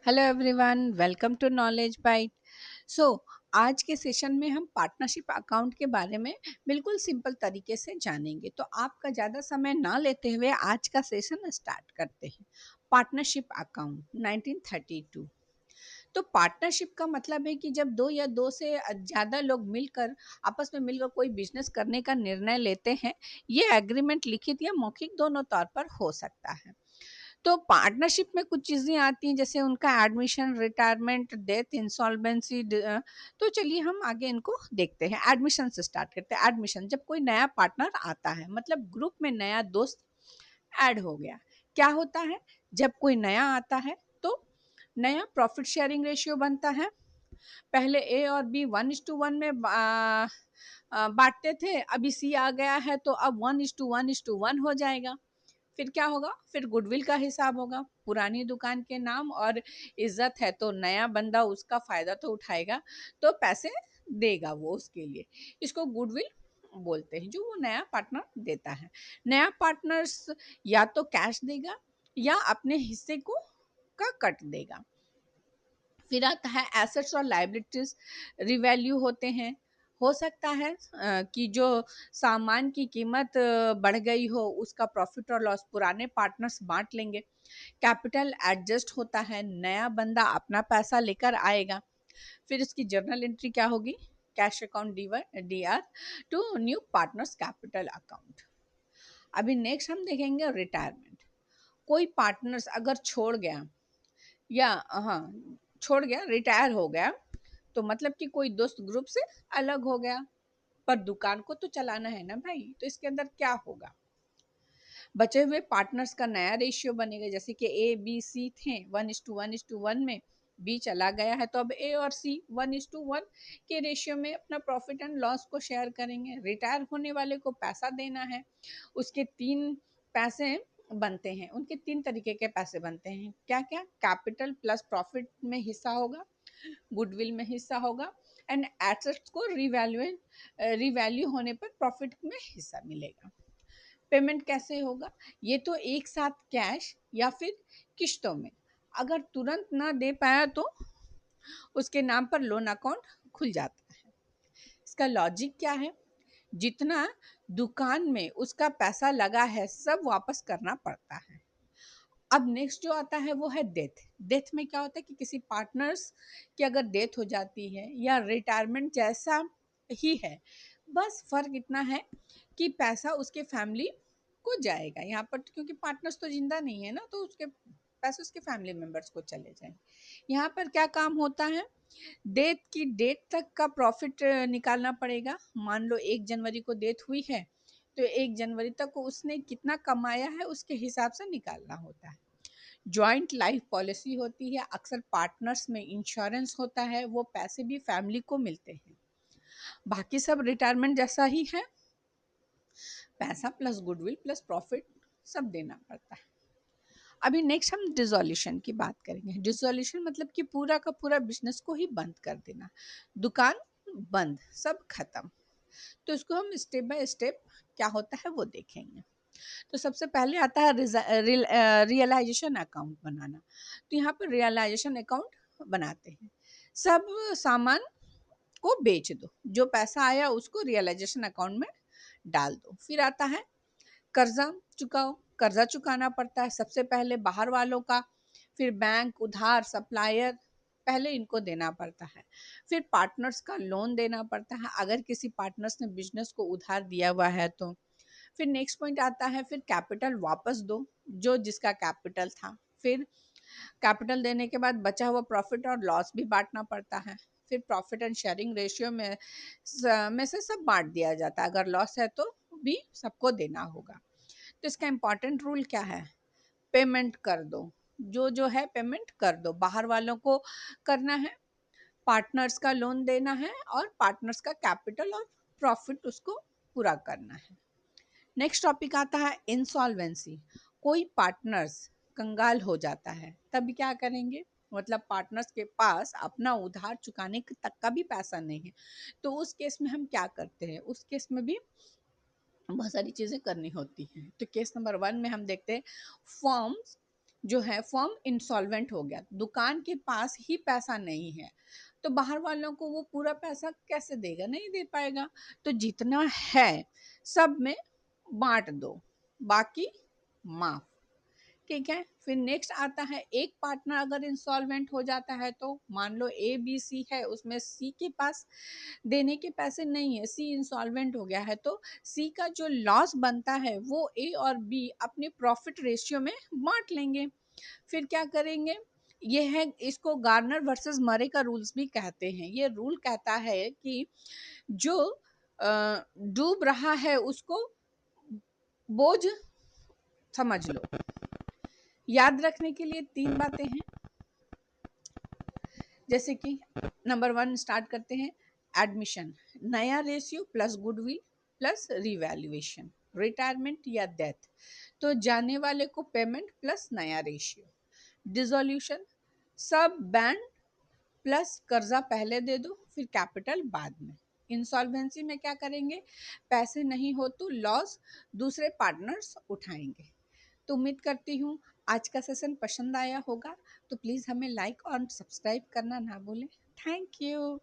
Hello everyone, welcome to knowledge bite. So आज के session में हम पार्टनरशिप अकाउंट के बारे में बिल्कुल सिंपल तरीके से जानेंगे। तो आपका ज़्यादा समय ना लेते हुए आज का सेशन स्टार्ट करते हैं। Partnership account 1932। तो पार्टनरशिप का मतलब है कि जब दो या दो से ज़्यादा लोग मिलकर आपस में मिलकर कोई बिजनेस करने का निर्णय लेते हैं। ये एग्रीमेंट लिखित या मौखिक दोनों तौर पर हो सकता है। तो पार्टनरशिप में कुछ चीज़ें आती हैं, जैसे उनका एडमिशन, रिटायरमेंट, डेथ, इंसॉल्वेंसी। तो चलिए हम आगे इनको देखते हैं। एडमिशन से स्टार्ट करते हैं। एडमिशन, जब कोई नया पार्टनर आता है, मतलब ग्रुप में नया दोस्त ऐड हो गया। क्या होता है जब कोई नया आता है? तो नया प्रॉफिट शेयरिंग रेशियो बनता है। पहले ए और बी 1:1 में बांटते थे, अभी सी आ गया है तो अब 1:1:1 हो जाएगा। फिर क्या होगा? फिर गुडविल का हिसाब होगा। पुरानी दुकान के नाम और इज्जत है तो नया बंदा उसका फायदा तो उठाएगा, तो पैसे देगा वो उसके लिए। इसको गुडविल बोलते हैं, जो वो नया पार्टनर देता है। नया पार्टनर्स या तो कैश देगा या अपने हिस्से को का कट देगा। फिर आता है एसेट्स और लायबिलिटीज रिवैल्यू होते हैं। हो सकता है कि जो सामान की कीमत बढ़ गई हो, उसका प्रॉफिट और लॉस पुराने पार्टनर्स बांट लेंगे। कैपिटल एडजस्ट होता है, नया बंदा अपना पैसा लेकर आएगा। फिर इसकी जर्नल एंट्री क्या होगी? Cash account D R to new partners capital account. अभी नेक्स्ट हम देखेंगे रिटायरमेंट। कोई पार्टनर्स अगर छोड़ गया या हाँ छोड़ गया, रिटायर हो गया, तो मतलब कि कोई दोस्त ग्रुप से अलग हो गया। पर दुकान को तो चलाना है ना भाई, तो इसके अंदर क्या होगा? बचे हुए पार्टनर्स का नया रेशियो बनेगा। जैसे कि ए बी सी थे 1:1:1 में, बी चला गया है तो अब ए और सी 1:1 के रेशियो में अपना प्रॉफिट एंड लॉस को शेयर करेंगे। रिटायर होने वाले को पैसा देना है, उसके तीन पैसे बनते हैं। उनके तीन तरीके के पैसे बनते हैं। क्या क्या? कैपिटल प्लस प्रॉफिट में हिस्सा होगा, गुडविल में हिस्सा होगा, एंड एसेट्स को रिवैल्यू होने पर प्रॉफिट में हिस्सा मिलेगा। पेमेंट कैसे होगा? ये तो एक साथ कैश या फिर किश्तों में। अगर तुरंत ना दे पाया तो उसके नाम पर लोन अकाउंट खुल जाता है। इसका लॉजिक क्या है? जितना दुकान में उसका पैसा लगा है सब वापस करना पड़ता है। अब नेक्स्ट जो आता है वो है डेथ। डेथ में क्या होता है कि किसी पार्टनर्स की अगर डेथ हो जाती है या रिटायरमेंट जैसा ही है, बस फर्क इतना है कि पैसा उसके फैमिली को जाएगा। यहाँ पर क्योंकि पार्टनर्स तो जिंदा नहीं है ना, तो उसके पैसे उसके फैमिली मेंबर्स को चले जाएंगे। यहाँ पर क्या काम होता है? डेथ की डेट तक का प्रॉफिट निकालना पड़ेगा। मान लो 1 जनवरी को डेथ हुई है, तो 1 जनवरी तक उसने कितना कमाया है उसके हिसाब से निकालना होता है। जॉइंट लाइफ पॉलिसी होती है। अक्सर पार्टनर्स में इंश्योरेंस होता है, वो पैसे भी फैमिली को मिलते हैं। बाकी सब रिटायरमेंट जैसा ही है, पैसा प्लस गुडविल प्लस प्रॉफिट सब देना पड़ता है। अभी नेक्स्ट हम डिसोल्यूशन की बात करेंगे। डिसोल्यूशन मतलब कि पूरा का पूरा बिजनेस को ही बंद कर देना। दुकान बंद, सब खत्म। तो इसको हम स्टेप बाय स्टेप क्या होता है वो देखेंगे। तो सबसे पहले आता है रियलाइजेशन अकाउंट बनाना। तो यहाँ पर रियलाइजेशन अकाउंट बनाते हैं। सब सामान को बेच दो, जो पैसा आया उसको रियलाइजेशन अकाउंट में डाल दो। फिर आता है कर्जा चुकाओ। कर्जा चुकाना पड़ता है सबसे पहले बाहर वालों का, फिर बैंक, उधार, सप्लायर, पहले इनको देना पड़ता है। फिर पार्टनर्स का लोन देना पड़ता है, अगर किसी पार्टनर्स ने बिजनेस को उधार दिया हुआ है तो। फिर नेक्स्ट पॉइंट आता है, फिर कैपिटल वापस दो, जो जिसका कैपिटल था। फिर कैपिटल देने के बाद बचा हुआ प्रॉफिट और लॉस भी बांटना पड़ता है। फिर प्रॉफिट एंड शेयरिंग रेशियो में से सब बांट दिया जाता है। अगर लॉस है तो भी सबको देना होगा। तो इसका इम्पॉर्टेंट रूल क्या है? पेमेंट कर दो, जो जो है पेमेंट कर दो। बाहर वालों को करना है, पार्टनर्स का लोन देना है, और पार्टनर्स का कैपिटल और प्रॉफिट उसको पूरा करना है। नेक्स्ट टॉपिक आता है इंसॉल्वेंसी। कोई पार्टनर्स कंगाल हो जाता है, तब क्या करेंगे? मतलब पार्टनर्स के पास अपना उधार चुकाने तक का भी पैसा नहीं है, तो उस केस में हम क्या करते हैं? उस केस में भी बहुत सारी चीज़ें करनी होती हैं। तो केस नंबर 1 में हम देखते हैं फॉर्म जो है फर्म इंसॉल्वेंट हो गया, दुकान के पास ही पैसा नहीं है, तो बाहर वालों को वो पूरा पैसा कैसे देगा, नहीं दे पाएगा। तो जितना है सब में बांट दो, बाकी माफ। ठीक है, फिर नेक्स्ट आता है, एक पार्टनर अगर इंसॉल्वेंट हो जाता है तो मान लो ए बी सी है, उसमें सी के पास देने के पैसे नहीं है, सी इंसॉल्वेंट हो गया है, तो सी का जो लॉस बनता है वो ए और बी अपने प्रॉफिट रेशियो में बांट लेंगे। फिर क्या करेंगे, ये है, इसको गार्नर वर्सेस मरे का रूल्स भी कहते हैं। ये रूल कहता है कि जो डूब रहा है उसको बोझ समझ लो। याद रखने के लिए तीन बातें हैं, जैसे कि नंबर वन स्टार्ट करते हैं, एडमिशन, नया ratio plus goodwill plus revaluation, retirement या डेथ, तो जाने वाले को पेमेंट प्लस नया रेशियो, डिसोल्यूशन, सब बैंड प्लस कर्जा पहले दे दो फिर कैपिटल बाद में। इंसॉल्वेंसी में क्या करेंगे, पैसे नहीं हो तो लॉस दूसरे पार्टनर्स उठाएंगे। तो उम्मीद करती हूँ आज का सेशन पसंद आया होगा, तो प्लीज़ हमें लाइक और सब्सक्राइब करना ना भूलें। Thank you.